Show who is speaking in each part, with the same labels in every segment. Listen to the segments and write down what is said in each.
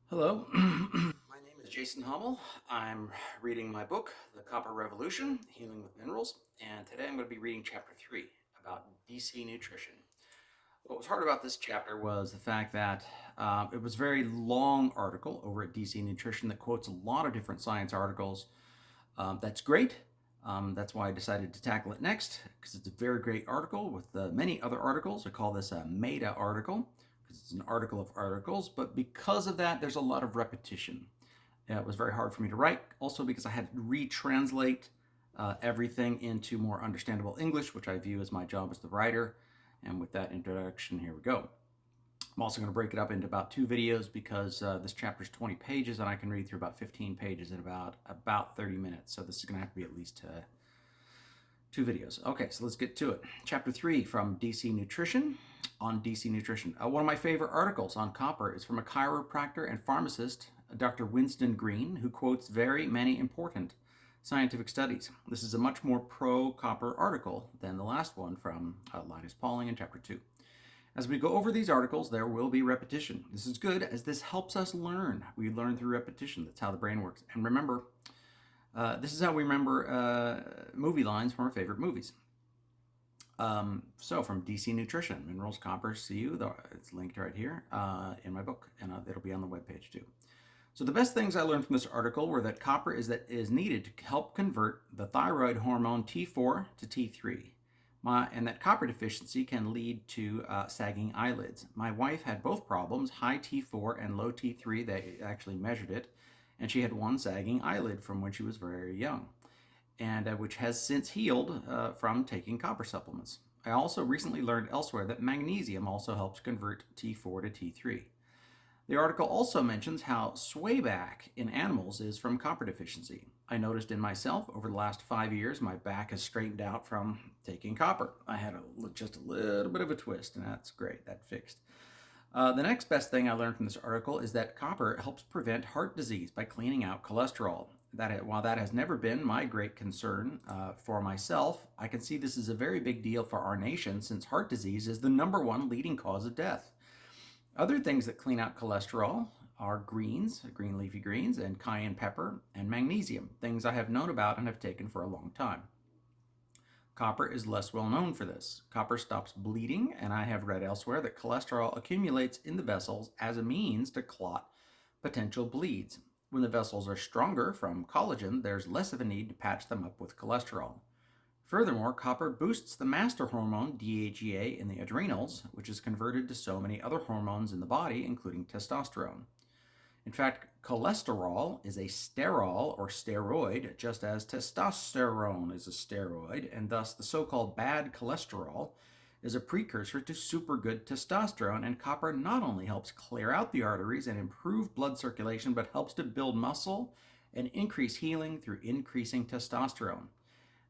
Speaker 1: Hello, my name is Jason Hummel. I'm reading my book, The Copper Revolution, Healing with Minerals, and today I'm going to be reading chapter 3 about DCNutrition. What was hard about this chapter was the fact that it was a very long article over at DCNutrition that quotes a lot of different science articles. That's great. That's why I decided to tackle it next, because it's a very great article with many other articles. I call this a meta article because it's an article of articles, but because of that, there's a lot of repetition. It was very hard for me to write, also because I had to retranslate everything into more understandable English, which I view as my job as the writer. And with that introduction, here we go. I'm also going to break it up into about 2 videos because this chapter is 20 pages and I can read through about 15 pages in about 30 minutes. So this is going to have to be at least 2 videos. Okay, so let's get to it. Chapter 3 from DCNutrition on DCNutrition. One of my favorite articles on copper is from a chiropractor and pharmacist, Dr. Winston Green, who quotes very many important scientific studies. This is a much more pro-copper article than the last one from Linus Pauling in chapter 2. As we go over these articles, there will be repetition. This is good as this helps us learn. We learn through repetition. That's how the brain works. And remember, this is how we remember movie lines from our favorite movies. So from DCNutrition, Minerals, Copper, CU, it's linked right here in my book, and it'll be on the webpage too. So the best things I learned from this article were that copper is needed to help convert the thyroid hormone T4 to T3. And that copper deficiency can lead to sagging eyelids. My wife had both problems, high T4 and low T3. They actually measured it, and she had one sagging eyelid from when she was very young, and which has since healed from taking copper supplements. I also recently learned elsewhere that magnesium also helps convert T4 to T3. The article also mentions how swayback in animals is from copper deficiency. I noticed in myself over the last 5 years my back has straightened out from taking copper. I had just a little bit of a twist, and that's great. That fixed. The next best thing I learned from this article is that copper helps prevent heart disease by cleaning out cholesterol. While that has never been my great concern for myself, I can see this is a very big deal for our nation since heart disease is the #1 leading cause of death. Other things that clean out cholesterol are greens, green leafy greens, and cayenne pepper, and magnesium, things I have known about and have taken for a long time. Copper is less well known for this. Copper stops bleeding, and I have read elsewhere that cholesterol accumulates in the vessels as a means to clot potential bleeds. When the vessels are stronger from collagen, there's less of a need to patch them up with cholesterol. Furthermore, copper boosts the master hormone DHEA in the adrenals, which is converted to so many other hormones in the body, including testosterone. In fact, cholesterol is a sterol or steroid, just as testosterone is a steroid, and thus the so-called bad cholesterol is a precursor to super good testosterone, and copper not only helps clear out the arteries and improve blood circulation, but helps to build muscle and increase healing through increasing testosterone.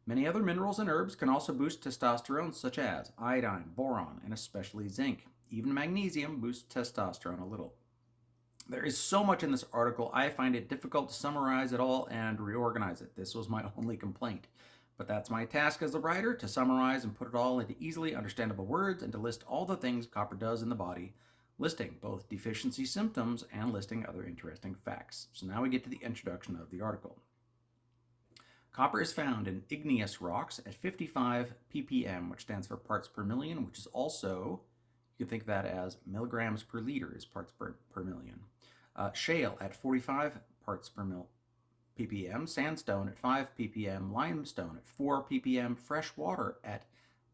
Speaker 1: Many other minerals and herbs can also boost testosterone, such as iodine, boron, and especially zinc. Even magnesium boosts testosterone a little. There is so much in this article, I find it difficult to summarize it all and reorganize it. This was my only complaint. But that's my task as a writer, to summarize and put it all into easily understandable words and to list all the things copper does in the body, listing both deficiency symptoms and listing other interesting facts. So now we get to the introduction of the article. Copper is found in igneous rocks at 55 ppm, which stands for parts per million, which is also, you can think of that as milligrams per liter is parts per million. Shale at 45 parts per ppm, sandstone at 5 ppm, limestone at 4 ppm, fresh water at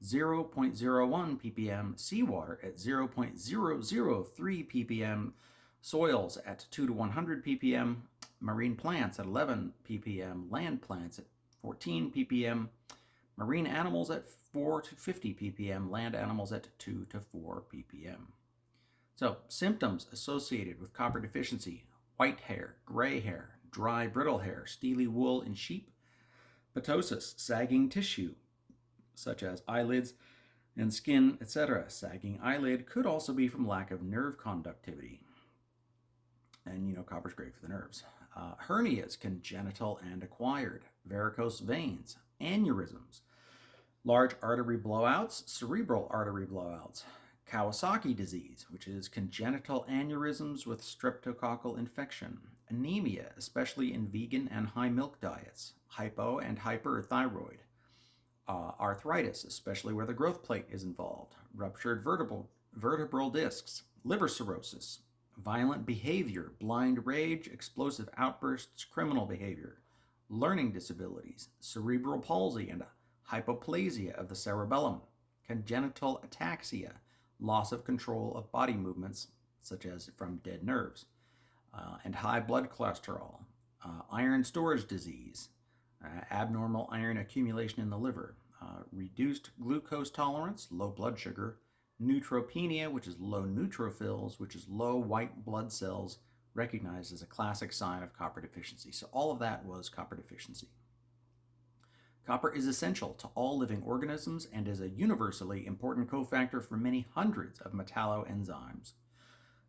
Speaker 1: 0.01 ppm, seawater at 0.003 ppm, soils at 2 to 100 ppm, marine plants at 11 ppm, land plants at 14 ppm, marine animals at 4 to 50 ppm, land animals at 2 to 4 ppm. So, symptoms associated with copper deficiency: white hair, gray hair, dry brittle hair, steely wool in sheep, ptosis, sagging tissue, such as eyelids and skin, etc. Sagging eyelid could also be from lack of nerve conductivity. And copper's great for the nerves. Hernias, congenital and acquired, varicose veins, aneurysms, large artery blowouts, cerebral artery blowouts, Kawasaki disease, which is congenital aneurysms with streptococcal infection, anemia, especially in vegan and high milk diets, hypo and hyperthyroid, arthritis, especially where the growth plate is involved, ruptured vertebral discs, liver cirrhosis, violent behavior, blind rage, explosive outbursts, criminal behavior, learning disabilities, cerebral palsy and hypoplasia of the cerebellum, congenital ataxia, loss of control of body movements, such as from dead nerves, and high blood cholesterol, iron storage disease, abnormal iron accumulation in the liver, reduced glucose tolerance, low blood sugar, neutropenia, which is low neutrophils, which is low white blood cells, recognized as a classic sign of copper deficiency. So all of that was copper deficiency. Copper is essential to all living organisms and is a universally important cofactor for many hundreds of metalloenzymes.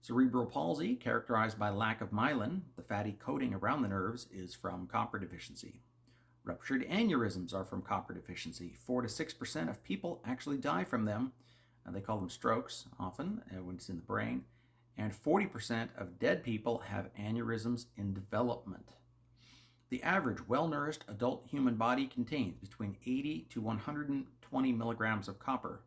Speaker 1: Cerebral palsy, characterized by lack of myelin, the fatty coating around the nerves, is from copper deficiency. Ruptured aneurysms are from copper deficiency. 4 to 6% of people actually die from them. They call them strokes often when it's in the brain. And 40% of dead people have aneurysms in development. The average well-nourished adult human body contains between 80 to 120 milligrams of copper.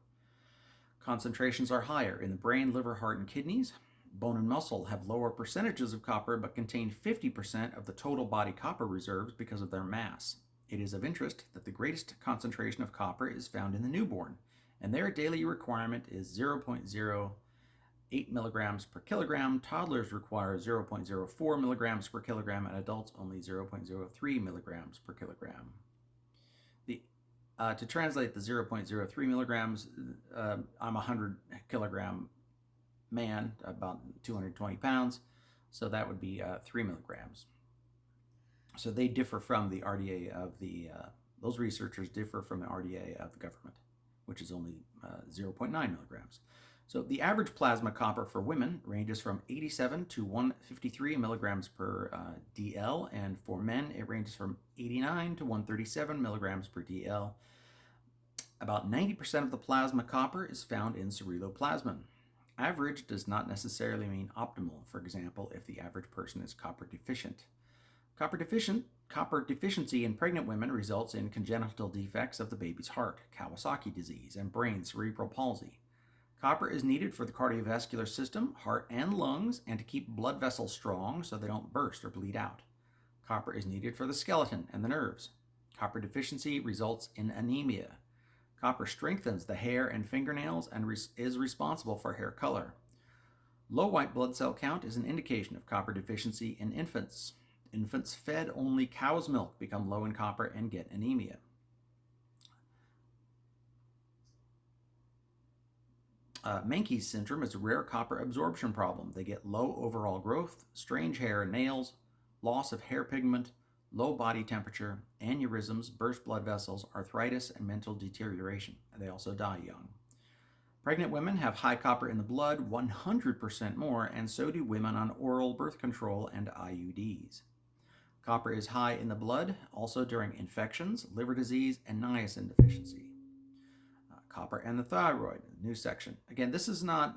Speaker 1: Concentrations are higher in the brain, liver, heart, and kidneys. Bone and muscle have lower percentages of copper but contain 50% of the total body copper reserves because of their mass. It is of interest that the greatest concentration of copper is found in the newborn, and their daily requirement is 0.08 milligrams per kilogram. Toddlers require 0.04 milligrams per kilogram, and adults only 0.03 milligrams per kilogram. To translate the 0.03 milligrams, I'm a 100 kilogram man, about 220 pounds, so that would be 3 milligrams. So they differ from the RDA of those researchers differ from the RDA of the government, which is only 0.9 milligrams. So the average plasma copper for women ranges from 87 to 153 milligrams per DL, and for men it ranges from 89 to 137 milligrams per DL. About 90% of the plasma copper is found in ceruloplasmin. Average does not necessarily mean optimal. For example, if the average person is copper deficient. Copper deficiency in pregnant women results in congenital defects of the baby's heart, Kawasaki disease, and brain cerebral palsy. Copper is needed for the cardiovascular system, heart, and lungs, and to keep blood vessels strong so they don't burst or bleed out. Copper is needed for the skeleton and the nerves. Copper deficiency results in anemia. Copper strengthens the hair and fingernails and is responsible for hair color. Low white blood cell count is an indication of copper deficiency in infants. Infants fed only cow's milk become low in copper and get anemia. Menkes syndrome is a rare copper absorption problem. They get low overall growth, strange hair and nails, loss of hair pigment, low body temperature, aneurysms, burst blood vessels, arthritis, and mental deterioration. They also die young. Pregnant women have high copper in the blood, 100% more, and so do women on oral birth control and IUDs. Copper is high in the blood, also during infections, liver disease, and niacin deficiency. Copper and the thyroid, new section. Again, this is not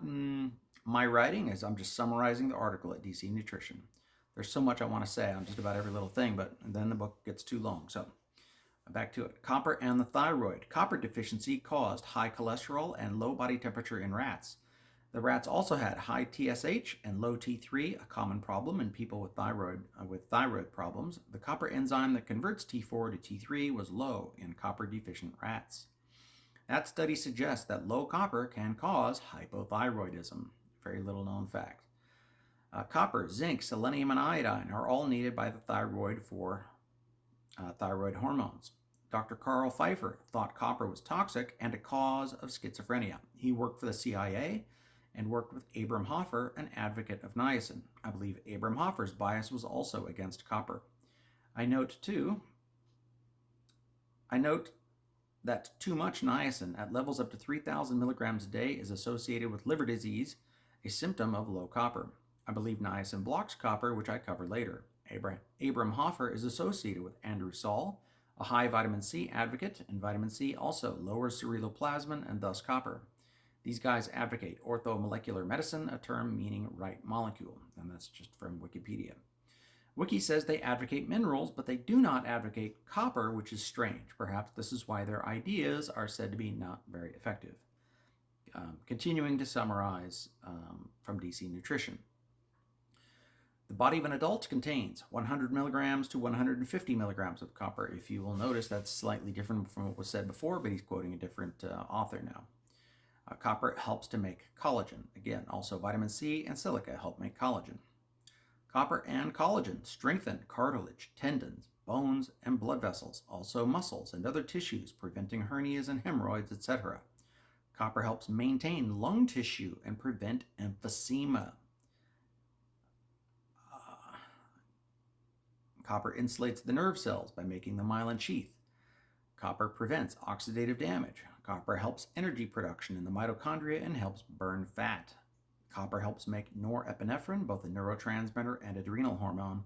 Speaker 1: my writing, as I'm just summarizing the article at DCNutrition. There's so much I want to say on just about every little thing, but then the book gets too long. So back to it. Copper and the thyroid. Copper deficiency caused high cholesterol and low body temperature in rats. The rats also had high TSH and low T3, a common problem in people with thyroid problems. The copper enzyme that converts T4 to T3 was low in copper-deficient rats. That study suggests that low copper can cause hypothyroidism. Very little known fact. Copper, zinc, selenium, and iodine are all needed by the thyroid for thyroid hormones. Dr. Carl Pfeiffer thought copper was toxic and a cause of schizophrenia. He worked for the CIA and worked with Abram Hoffer, an advocate of niacin. I believe Abram Hoffer's bias was also against copper. I note that too much niacin at levels up to 3,000 milligrams a day is associated with liver disease, a symptom of low copper. I believe niacin blocks copper, which I cover later. Abram Hoffer is associated with Andrew Saul, a high vitamin C advocate, and vitamin C also lowers ceruloplasmin and thus copper. These guys advocate orthomolecular medicine, a term meaning right molecule, and that's just from Wikipedia. Wiki says they advocate minerals, but they do not advocate copper, which is strange. Perhaps this is why their ideas are said to be not very effective. Continuing to summarize from DCNutrition. The body of an adult contains 100 milligrams to 150 milligrams of copper. If you will notice, that's slightly different from what was said before, but he's quoting a different author now. Copper helps to make collagen. Again, also vitamin C and silica help make collagen. Copper and collagen strengthen cartilage, tendons, bones, and blood vessels, also muscles and other tissues, preventing hernias and hemorrhoids, etc. Copper helps maintain lung tissue and prevent emphysema. Copper insulates the nerve cells by making the myelin sheath. Copper prevents oxidative damage. Copper helps energy production in the mitochondria and helps burn fat. Copper helps make norepinephrine, both a neurotransmitter and adrenal hormone.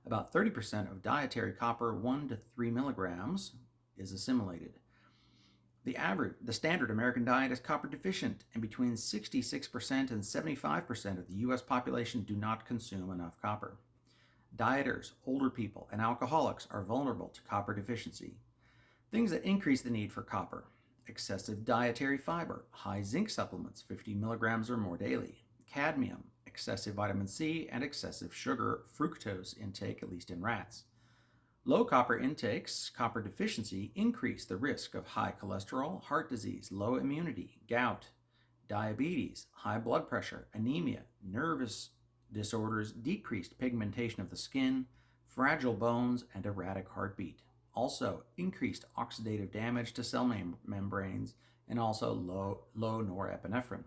Speaker 1: About 30% of dietary copper, 1 to 3 milligrams, is assimilated. The standard American diet is copper deficient, and between 66% and 75% of the U.S. population do not consume enough copper. Dieters, older people, and alcoholics are vulnerable to copper deficiency. Things that increase the need for copper: excessive dietary fiber, high zinc supplements, 50 milligrams or more daily, cadmium, excessive vitamin C, and excessive sugar, fructose intake, at least in rats. Low copper intakes, copper deficiency, increase the risk of high cholesterol, heart disease, low immunity, gout, diabetes, high blood pressure, anemia, nervous disorders, decreased pigmentation of the skin, fragile bones, and erratic heartbeat. Also, increased oxidative damage to cell membranes, and also low norepinephrine.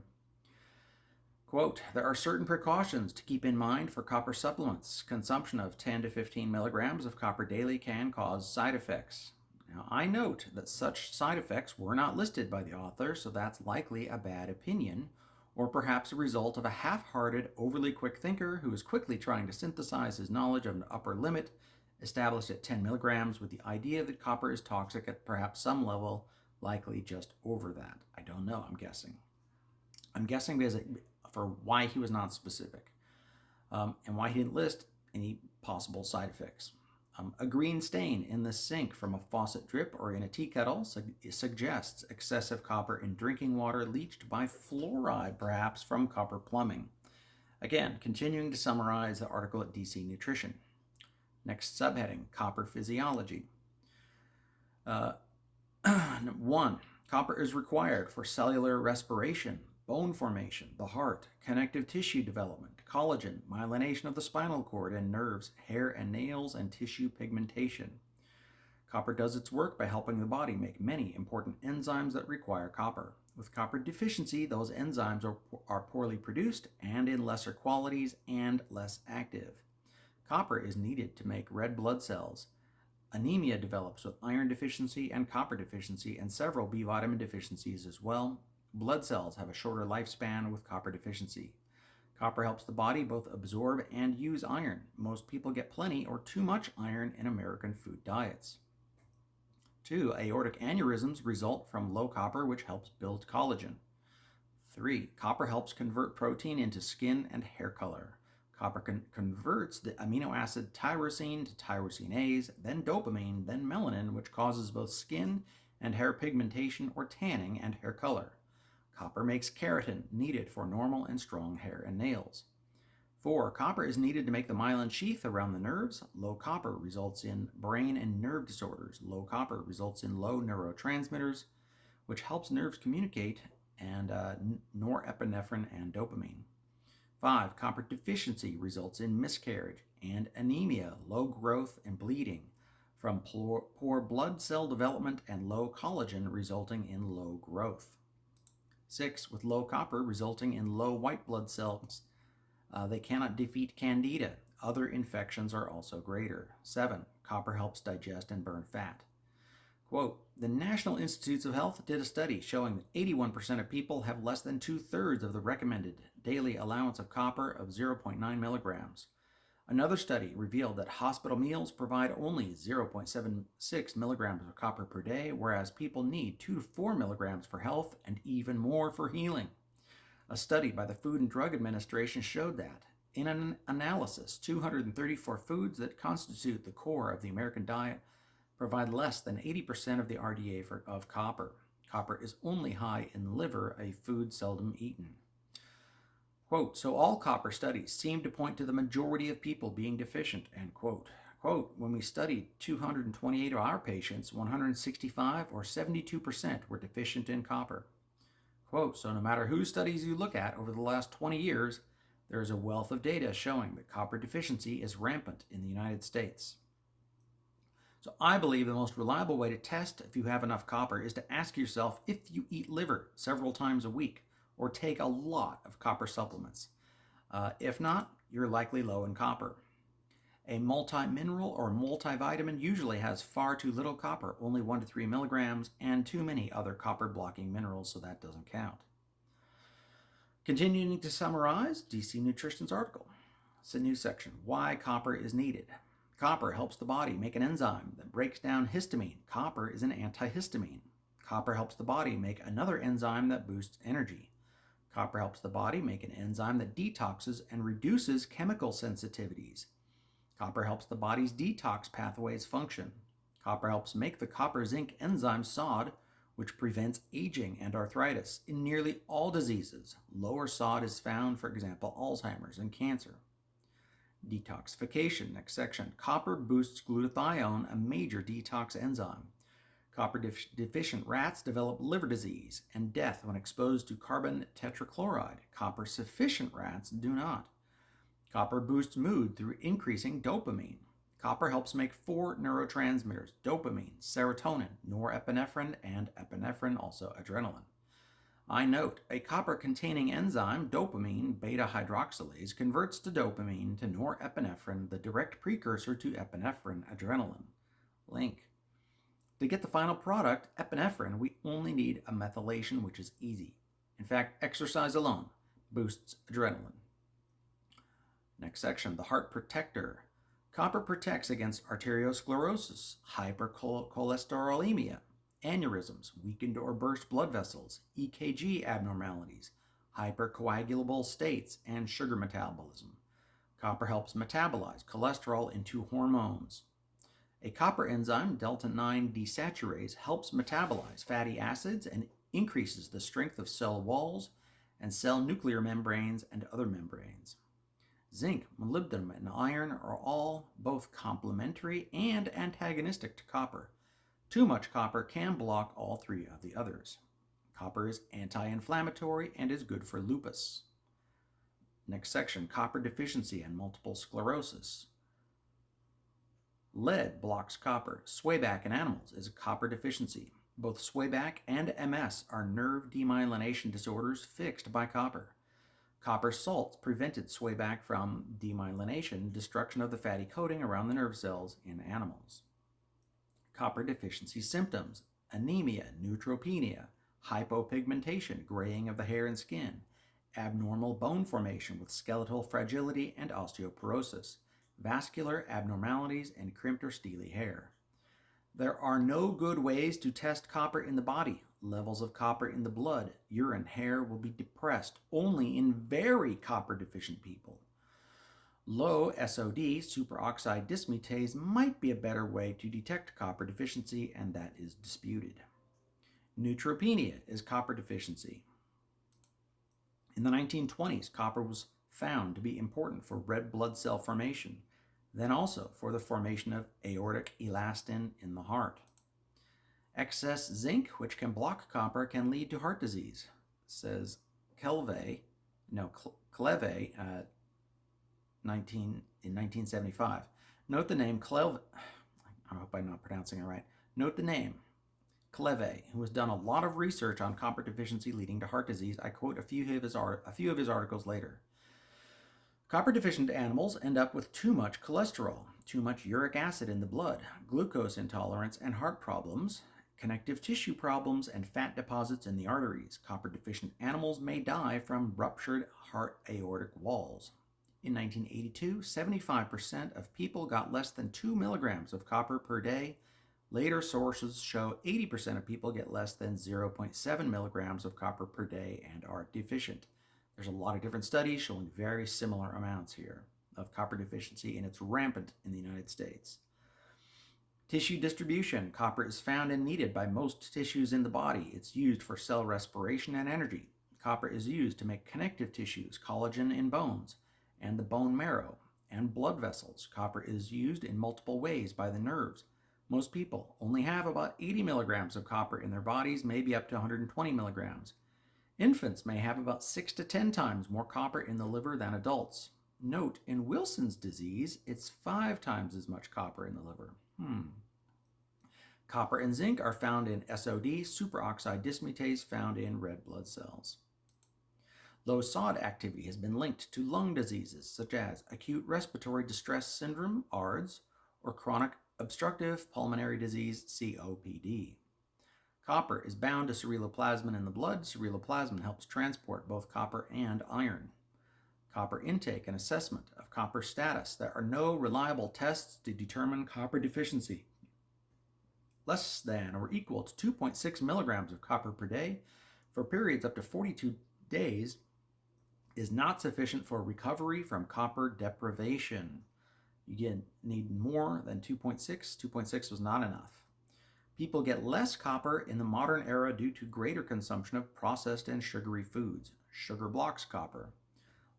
Speaker 1: Quote, there are certain precautions to keep in mind for copper supplements. Consumption of 10 to 15 milligrams of copper daily can cause side effects. Now, I note that such side effects were not listed by the author, so that's likely a bad opinion, or perhaps a result of a half-hearted, overly quick thinker who is quickly trying to synthesize his knowledge of an upper limit established at 10 milligrams with the idea that copper is toxic at perhaps some level, likely just over that. I don't know, I'm guessing. I'm guessing because for why he was not specific and why he didn't list any possible side effects. A green stain in the sink from a faucet drip or in a tea kettle suggests excessive copper in drinking water leached by fluoride, perhaps from copper plumbing. Again, continuing to summarize the article at DCNutrition. Next subheading, copper physiology. 1. Copper is required for cellular respiration, bone formation, the heart, connective tissue development, collagen, myelination of the spinal cord and nerves, hair and nails, and tissue pigmentation. Copper does its work by helping the body make many important enzymes that require copper. With copper deficiency, those enzymes are poorly produced and in lesser qualities and less active. Copper is needed to make red blood cells. Anemia develops with iron deficiency and copper deficiency, and several B vitamin deficiencies as well. Blood cells have a shorter lifespan with copper deficiency. Copper helps the body both absorb and use iron. Most people get plenty or too much iron in American food diets. 2. Aortic aneurysms result from low copper, which helps build collagen. 3. Copper helps convert protein into skin and hair color. Copper converts the amino acid tyrosine to tyrosinase, then dopamine, then melanin, which causes both skin and hair pigmentation or tanning and hair color. Copper makes keratin, needed for normal and strong hair and nails. 4. Copper is needed to make the myelin sheath around the nerves. Low copper results in brain and nerve disorders. Low copper results in low neurotransmitters, which helps nerves communicate, and norepinephrine and dopamine. 5. Copper deficiency results in miscarriage and anemia, low growth and bleeding from poor blood cell development and low collagen resulting in low growth. 6. With low copper resulting in low white blood cells, they cannot defeat candida. Other infections are also greater. 7. Copper helps digest and burn fat. Quote, the National Institutes of Health did a study showing that 81% of people have less than 2/3 of the recommended daily allowance of copper of 0.9 milligrams. Another study revealed that hospital meals provide only 0.76 milligrams of copper per day, whereas people need 2 to 4 milligrams for health and even more for healing. A study by the Food and Drug Administration showed that, in an analysis, 234 foods that constitute the core of the American diet provide less than 80% of the RDA of copper. Copper is only high in liver, a food seldom eaten. Quote, so all copper studies seem to point to the majority of people being deficient, end quote. Quote, when we studied 228 of our patients, 165 or 72% were deficient in copper. Quote, so no matter whose studies you look at over the last 20 years, there is a wealth of data showing that copper deficiency is rampant in the United States. So I believe the most reliable way to test if you have enough copper is to ask yourself if you eat liver several times a week or take a lot of copper supplements. If not, you're likely low in copper. A multi-mineral or multivitamin usually has far too little copper, only 1 to 3 milligrams, and too many other copper-blocking minerals, so that doesn't count. Continuing to summarize DCNutrition's article. It's a new section, Why Copper is Needed. Copper helps the body make an enzyme that breaks down histamine. Copper is an antihistamine. Copper helps the body make another enzyme that boosts energy. Copper helps the body make an enzyme that detoxes and reduces chemical sensitivities. Copper helps the body's detox pathways function. Copper helps make the copper-zinc enzyme SOD, which prevents aging and arthritis in nearly all diseases. Lower SOD is found, for example, Alzheimer's and cancer. Detoxification, next section. Copper boosts glutathione, a major detox enzyme. Copper-deficient rats develop liver disease and death when exposed to carbon tetrachloride. Copper-sufficient rats do not. Copper boosts mood through increasing dopamine. Copper helps make 4 neurotransmitters: dopamine, serotonin, norepinephrine, and epinephrine, also adrenaline. I note, a copper-containing enzyme, dopamine beta-hydroxylase, converts to dopamine to norepinephrine, the direct precursor to epinephrine, adrenaline. Link. To get the final product, epinephrine, we only need a methylation, which is easy. In fact, exercise alone boosts adrenaline. Next section, the heart protector. Copper protects against arteriosclerosis, hypercholesterolemia, aneurysms, weakened or burst blood vessels, EKG abnormalities, hypercoagulable states, and sugar metabolism. Copper helps metabolize cholesterol into hormones. A copper enzyme, delta-9 desaturase, helps metabolize fatty acids and increases the strength of cell walls and cell nuclear membranes and other membranes. Zinc, molybdenum, and iron are all both complementary and antagonistic to copper. Too much copper can block all 3 of the others. Copper is anti-inflammatory and is good for lupus. Next section, copper deficiency and multiple sclerosis. Lead blocks copper. Swayback in animals is a copper deficiency. Both swayback and MS are nerve demyelination disorders fixed by copper. Copper salts prevented swayback from demyelination, destruction of the fatty coating around the nerve cells in animals. Copper deficiency symptoms: anemia, neutropenia, hypopigmentation, graying of the hair and skin, abnormal bone formation with skeletal fragility and osteoporosis, vascular abnormalities, and crimped or steely hair. There are no good ways to test copper in the body. Levels of copper in the blood, urine, hair will be depressed only in very copper deficient people. Low SOD, superoxide dismutase, might be a better way to detect copper deficiency, and that is disputed. Neutropenia is copper deficiency. In the 1920s, copper was found to be important for red blood cell formation, then also for the formation of aortic elastin in the heart. Excess zinc, which can block copper, can lead to heart disease, says Cleve, in 1975. Note the name Cleve, I hope I'm not pronouncing it right. Note the name Cleve, who has done a lot of research on copper deficiency leading to heart disease. I quote a few of his articles later. Copper-deficient animals end up with too much cholesterol, too much uric acid in the blood, glucose intolerance and heart problems, connective tissue problems, and fat deposits in the arteries. Copper-deficient animals may die from ruptured heart aortic walls. In 1982, 75% of people got less than 2 milligrams of copper per day. Later sources show 80% of people get less than 0.7 milligrams of copper per day and are deficient. There's a lot of different studies showing very similar amounts here of copper deficiency, and it's rampant in the United States. Tissue distribution. Copper is found and needed by most tissues in the body. It's used for cell respiration and energy. Copper is used to make connective tissues, collagen in bones, and the bone marrow, and blood vessels. Copper is used in multiple ways by the nerves. Most people only have about 80 milligrams of copper in their bodies, maybe up to 120 milligrams. Infants may have about 6 to 10 times more copper in the liver than adults. Note, in Wilson's disease, it's 5 times as much copper in the liver. Copper and zinc are found in SOD, superoxide dismutase, found in red blood cells. Low SOD activity has been linked to lung diseases such as acute respiratory distress syndrome, ARDS, or chronic obstructive pulmonary disease, COPD. Copper is bound to ceruloplasmin in the blood. Ceruloplasmin helps transport both copper and iron. Copper intake and assessment of copper status. There are no reliable tests to determine copper deficiency. Less than or equal to 2.6 milligrams of copper per day for periods up to 42 days is not sufficient for recovery from copper deprivation. You need more than 2.6. 2.6 was not enough. People get less copper in the modern era due to greater consumption of processed and sugary foods. Sugar blocks copper.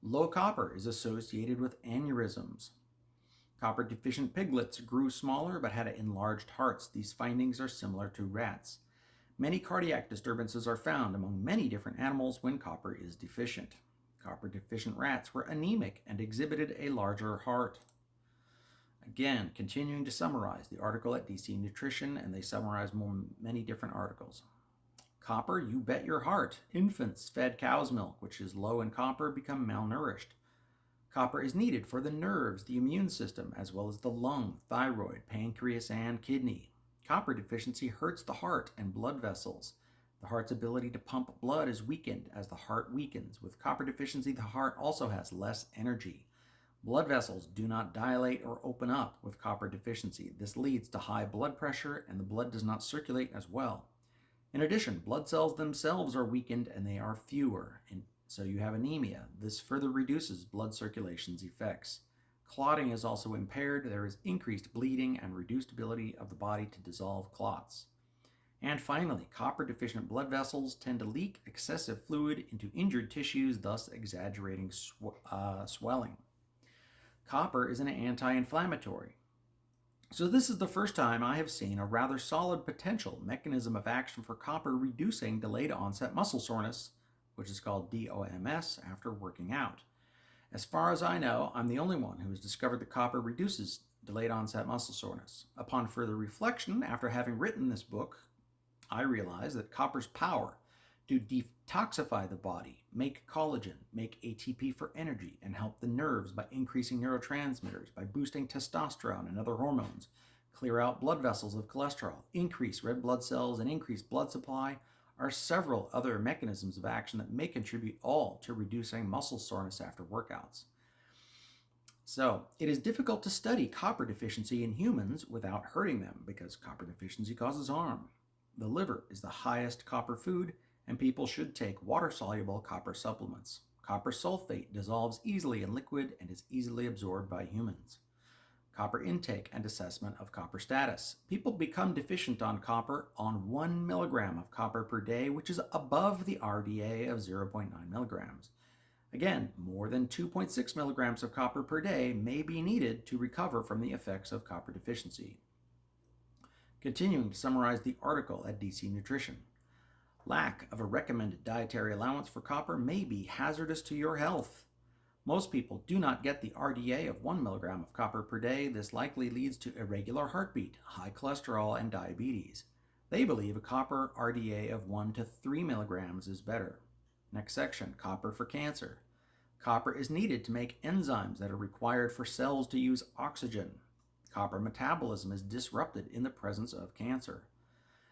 Speaker 1: Low copper is associated with aneurysms. Copper-deficient piglets grew smaller but had enlarged hearts. These findings are similar to rats. Many cardiac disturbances are found among many different animals when copper is deficient. Copper-deficient rats were anemic and exhibited a larger heart. Again, continuing to summarize the article at DCNutrition, and they summarize many different articles. Copper, you bet your heart. Infants fed cow's milk, which is low in copper, become malnourished. Copper is needed for the nerves, the immune system, as well as the lung, thyroid, pancreas, and kidney. Copper deficiency hurts the heart and blood vessels. The heart's ability to pump blood is weakened as the heart weakens. With copper deficiency, the heart also has less energy. Blood vessels do not dilate or open up with copper deficiency. This leads to high blood pressure, and the blood does not circulate as well. In addition, blood cells themselves are weakened and they are fewer, and so you have anemia. This further reduces blood circulation's effects. Clotting is also impaired. There is increased bleeding and reduced ability of the body to dissolve clots. And finally, copper-deficient blood vessels tend to leak excessive fluid into injured tissues, thus exaggerating swelling. Copper is an anti-inflammatory. So this is the first time I have seen a rather solid potential mechanism of action for copper reducing delayed onset muscle soreness, which is called DOMS, after working out. As far as I know, I'm the only one who has discovered that copper reduces delayed onset muscle soreness. Upon further reflection, after having written this book, I realized that copper's power to detoxify the body, make collagen, make ATP for energy, and help the nerves by increasing neurotransmitters, by boosting testosterone and other hormones, clear out blood vessels of cholesterol, increase red blood cells, and increase blood supply are several other mechanisms of action that may contribute all to reducing muscle soreness after workouts. So, it is difficult to study copper deficiency in humans without hurting them because copper deficiency causes harm. The liver is the highest copper food, and people should take water-soluble copper supplements. Copper sulfate dissolves easily in liquid and is easily absorbed by humans. Copper intake and assessment of copper status. People become deficient on copper on 1 milligram of copper per day, which is above the RDA of 0.9 milligrams. Again, more than 2.6 milligrams of copper per day may be needed to recover from the effects of copper deficiency. Continuing to summarize the article at DCNutrition. Lack of a recommended dietary allowance for copper may be hazardous to your health. Most people do not get the RDA of 1 milligram of copper per day. This likely leads to irregular heartbeat, high cholesterol, and diabetes. They believe a copper RDA of 1 to 3 milligrams is better. Next section, copper for cancer. Copper is needed to make enzymes that are required for cells to use oxygen. Copper metabolism is disrupted in the presence of cancer.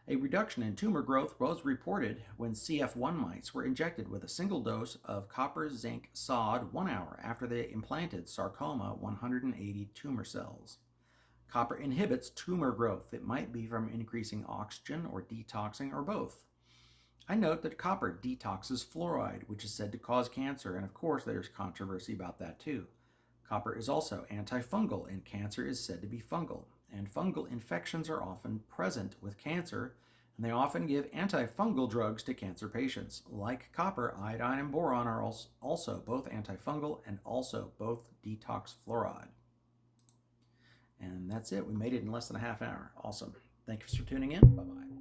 Speaker 1: A reduction in tumor growth was reported when CF1 mice were injected with a single dose of copper zinc sod 1 hour after they implanted sarcoma 180 tumor cells. Copper inhibits tumor growth. It might be from increasing oxygen or detoxing or both. I note that copper detoxes fluoride, which is said to cause cancer, and of course there's controversy about that too. Copper is also antifungal, and cancer is said to be fungal. And fungal infections are often present with cancer, and they often give antifungal drugs to cancer patients. Like copper, iodine and boron are also both antifungal and also both detox fluoride. And that's it. We made it in less than a half an hour. Awesome. Thanks for tuning in. Bye-bye.